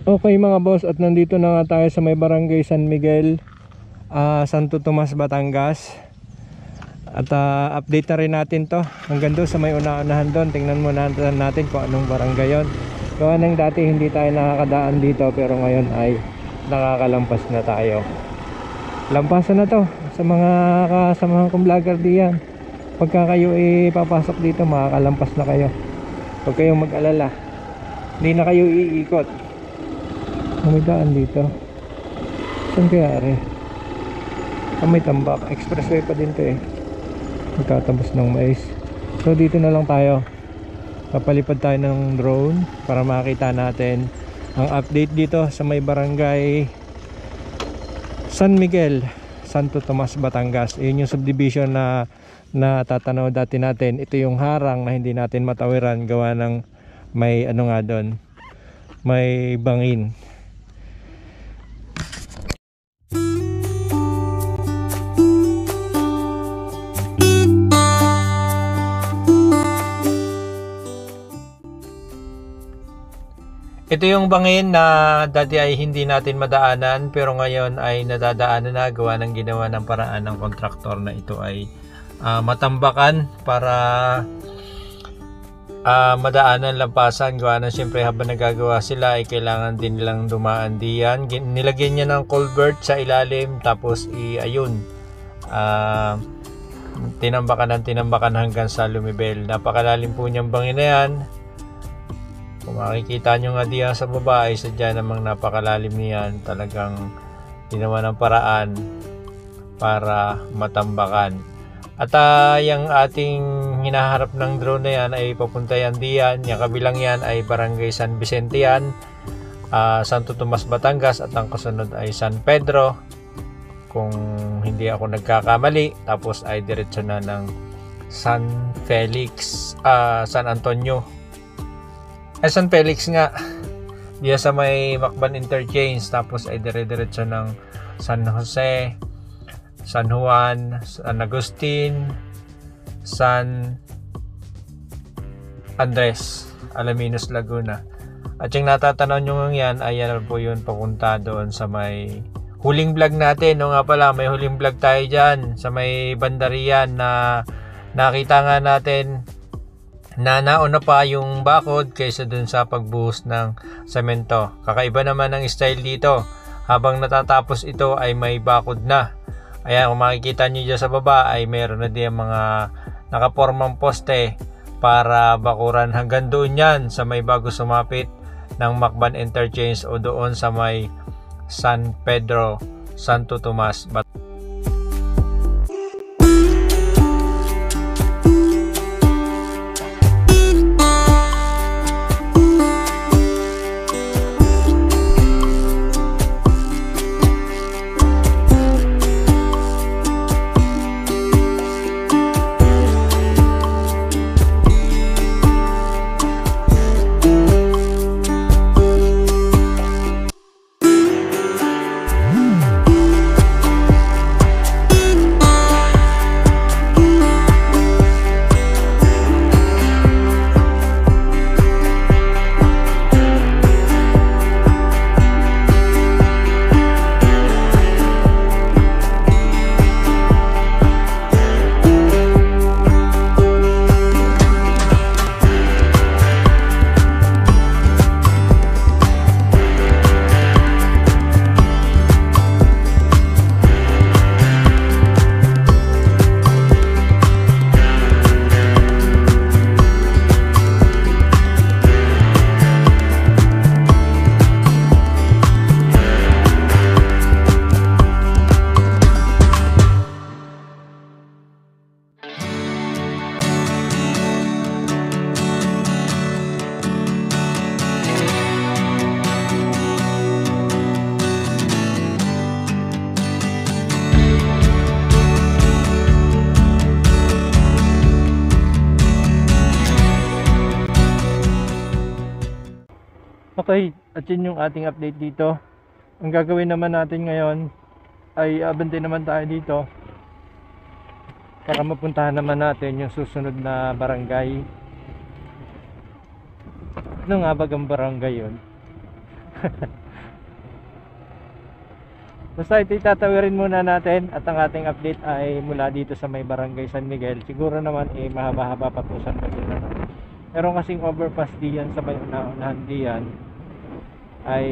Okay mga boss, at nandito na nga tayo sa may barangay San Miguel, Santo Tomas, Batangas. At update na rin natin to hanggang doon sa may una-unahan doon. Tingnan mo natin kung anong barangay yon. Gawa ng dati hindi tayo nakakadaan dito, pero ngayon ay nakakalampas na tayo. Lampasan na to sa mga kasamahan kong vlogger diyan. Pagka kayo papasok dito, makakalampas na kayo. Huwag kayong mag-alala, hindi na kayo iikot. May daan dito. Saan kaya rin? May tambak. Expressway pa din to eh. Magtatapos ng mais. So dito na lang tayo. Papalipad tayo ng drone para makita natin ang update dito sa may barangay San Miguel, Santo Tomas, Batangas. Yun yung subdivision na tatanaw dati natin. Ito yung harang na hindi natin matawiran gawa ng may ano nga doon, may bangin. Ito yung bangin na dati ay hindi natin madaanan, pero ngayon ay nadadaanan na gawa ng ginawa ng paraan ng kontraktor na ito ay matambakan para madaanan, lampasan. Gawa ng siyempre habang nagagawa sila ay kailangan din nilang dumaan diyan. Nilagyan niya ng culvert sa ilalim, tapos ayun, tinambakan hanggang sa lumibel. Napakalalim po niyang bangin na yan. Kung makikita nyo nga diyan sa baba ay sadya namang napakalalim niyan. Talagang ginawa ng paraan para matambakan. At yung ating hinaharap ng drone na yan ay papunta yan diyan. Yung kabilang yan ay Barangay San Vicente yan, Santo Tomas, Batangas. At ang kasunod ay San Pedro, kung hindi ako nagkakamali. Tapos ay diretso na ng San Felix, San Antonio. San Felix nga, diya sa may Macban Interchange. Tapos ay dire-diretso ng San Jose, San Juan, San Agustin, San Andres, Alaminos, Laguna. At yung natatanaw nyo yan ay yan po yun papunta doon sa may huling vlog natin. No nga pala, may huling vlog tayo dyan sa may bandarian na nakita nga natin na nauna pa yung bakod kaysa dun sa pagbuhos ng semento. Kakaiba naman ang style dito. Habang natatapos ito ay may bakod na. Ayan, kung makikita nyo dyan sa baba ay mayroon na din mga nakapormang poste para bakuran hanggang doon yan sa may bago sumapit ng Macban Interchange o doon sa may San Pedro, Santo Tomas. Okay, at yun yung ating update dito. Ang gagawin naman natin ngayon ay abante naman tayo dito para mapuntahan naman natin yung susunod na barangay. Ano nga bagang barangay yun? Basta ito itatawirin muna natin at ang ating update ay mula dito sa may barangay San Miguel. Siguro naman mahaba-haba pa po San Miguel. Pero kasing overpass diyan sa may unahan diyan ay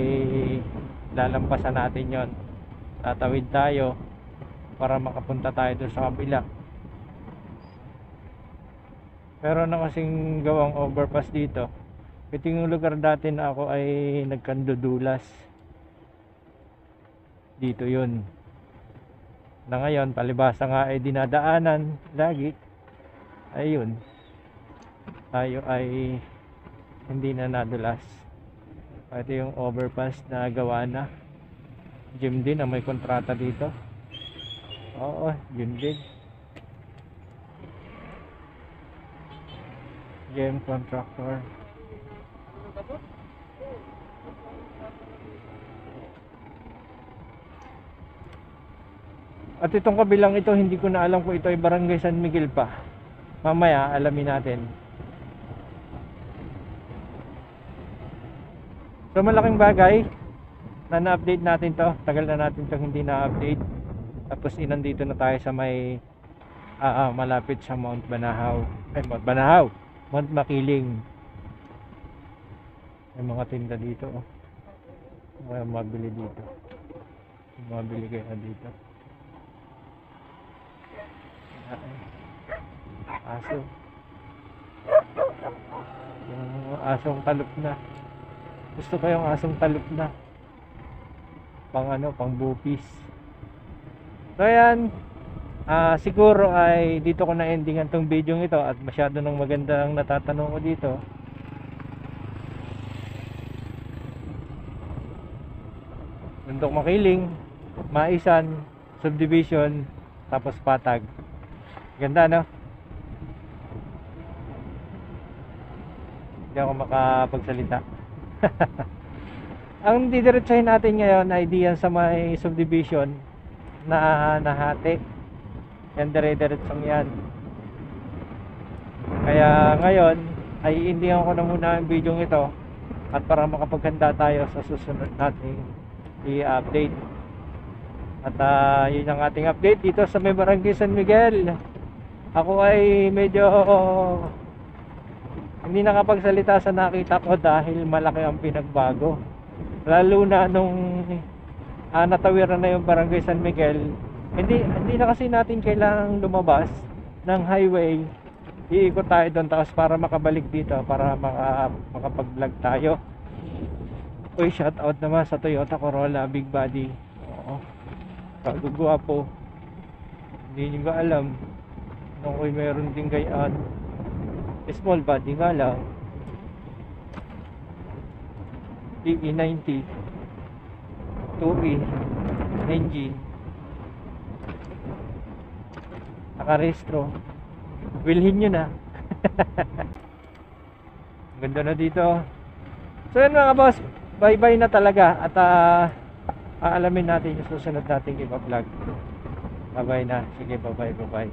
lalampasan natin yon. Tatawid tayo para makapunta tayo doon sa kabila. Pero na kasing gawang overpass dito. Ito yung lugar dati na ako ay nagkandudulas. Dito yun. Na ngayon, palibasa nga ay dinadaanan lagi. Ayun. Tayo ay hindi na nadulas. Ito yung overpass na gawa na. Gym din ang may kontrata dito. Oo, gym din. Gym contractor. At itong kabilang ito, hindi ko na alam kung ito ay Barangay San Miguel pa. Mamaya, alamin natin. So malaking bagay na na-update natin to. Tagal na natin itong hindi na-update. Tapos inandito na tayo sa may malapit sa Mount Banahaw. Mount Banahaw, Mount Makiling. May mga tinda dito. May mabili dito. Mabili kayo dito. Aso. Yung asong talop na. Gusto ko yung asong talop na. Pang bupis. So yan. Siguro ay dito ko na endingan tong video ito at masyado nang maganda ang natatanong ko dito. Bundok Makiling, Maisan, Subdivision, tapos Patag. Ganda, no? Hindi ako makapagsalita. Ang didiretsahin natin ngayon ay diyan sa may subdivision na nahati. Yan, dire-diretsang yan. Kaya ngayon ay indihan ko na muna ang video ito at para makapaghanda tayo sa susunod nating i-update. At yun ang ating update dito sa may Barangay San Miguel. Ako ay medyo hindi nakapagsalita sa nakita ko dahil malaki ang pinagbago. Lalo na nung natawiran na yung Barangay San Miguel. Hindi na kasi natin kailangang lumabas ng highway. Iikot tayo doon tapos para makabalik dito para makapag-vlog tayo. Uy, shout out naman sa Toyota Corolla Big Body. Oo. Kagugwapo. Hindi nyo ba alam nung ako'y meron din gayaan. Small body nga lang. PE90 2E engine, nakarestro. Wilhin nyo na. Ganda na dito. So yun mga boss, bye bye na talaga. At aalamin natin yung susunod nating iba vlog. Bye bye na. Sige, bye bye.